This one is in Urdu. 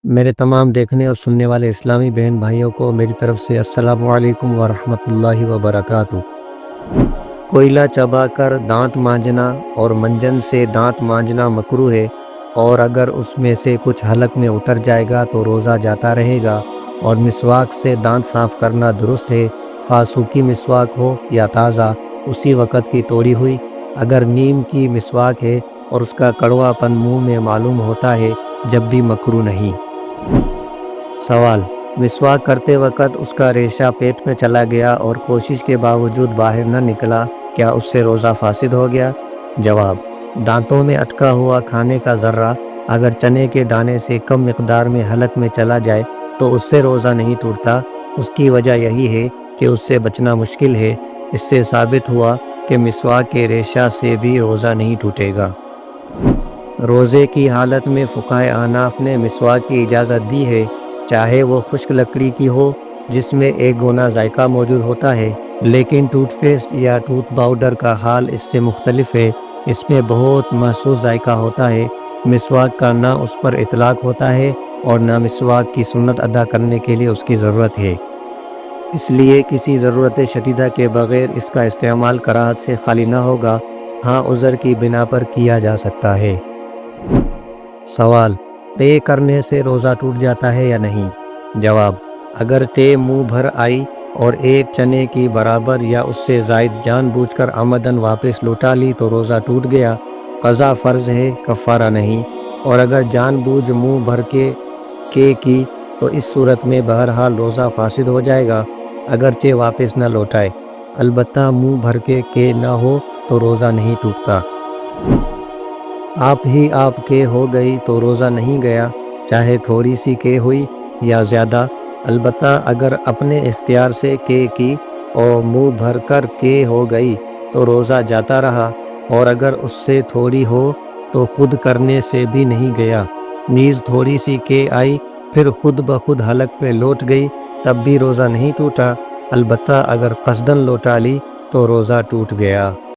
میرے تمام دیکھنے اور سننے والے اسلامی بہن بھائیوں کو میری طرف سے السلام علیکم ورحمۃ اللہ وبرکاتہ۔ کوئلہ چبا کر دانت مانجنا اور منجن سے دانت مانجنا مکروہ ہے، اور اگر اس میں سے کچھ حلق میں اتر جائے گا تو روزہ جاتا رہے گا، اور مسواک سے دانت صاف کرنا درست ہے، خواہ سوکھی مسواک ہو یا تازہ، اسی وقت کی توڑی ہوئی۔ اگر نیم کی مسواک ہے اور اس کا کڑوا پن منہ میں معلوم ہوتا ہے، جب بھی مکروہ نہیں۔ سوال: مسواک کرتے وقت اس کا ریشہ پیٹ میں چلا گیا اور کوشش کے باوجود باہر نہ نکلا، کیا اس سے روزہ فاسد ہو گیا؟ جواب: دانتوں میں اٹکا ہوا کھانے کا ذرہ اگر چنے کے دانے سے کم مقدار میں حلق میں چلا جائے تو اس سے روزہ نہیں ٹوٹتا۔ اس کی وجہ یہی ہے کہ اس سے بچنا مشکل ہے۔ اس سے ثابت ہوا کہ مسواک کے ریشہ سے بھی روزہ نہیں ٹوٹے گا۔ روزے کی حالت میں فقہائے احناف نے مسواک کی اجازت دی ہے، چاہے وہ خشک لکڑی کی ہو جس میں ایک گنا ذائقہ موجود ہوتا ہے، لیکن ٹوتھ پیسٹ یا ٹوتھ پاؤڈر کا حال اس سے مختلف ہے۔ اس میں بہت محسوس ذائقہ ہوتا ہے۔ مسواک کا نہ اس پر اطلاق ہوتا ہے اور نہ مسواک کی سنت ادا کرنے کے لیے اس کی ضرورت ہے۔ اس لیے کسی ضرورت شدیدہ کے بغیر اس کا استعمال کراہت سے خالی نہ ہوگا، ہاں عذر کی بنا پر کیا جا سکتا ہے۔ سوال: طے کرنے سے روزہ ٹوٹ جاتا ہے یا نہیں؟ جواب: اگر طے منہ بھر آئی اور ایک چنے کی برابر یا اس سے زائد جان بوجھ کر عمدن واپس لوٹا لی تو روزہ ٹوٹ گیا، قضا فرض ہے، کفارہ نہیں۔ اور اگر جان بوجھ منہ بھر کے کی تو اس صورت میں بہرحال روزہ فاسد ہو جائے گا، اگرچہ واپس نہ لوٹائے، البتہ منہ بھر کے نہ ہو تو روزہ نہیں ٹوٹتا۔ آپ کے ہو گئی تو روزہ نہیں گیا، چاہے تھوڑی سی کے ہوئی یا زیادہ، البتہ اگر اپنے اختیار سے کی اور منہ بھر کر کے ہو گئی تو روزہ جاتا رہا، اور اگر اس سے تھوڑی ہو تو خود کرنے سے بھی نہیں گیا، نیز تھوڑی سی کے آئی پھر خود بخود حلق پہ لوٹ گئی، تب بھی روزہ نہیں ٹوٹا، البتہ اگر قصدن لوٹا لی تو روزہ ٹوٹ گیا۔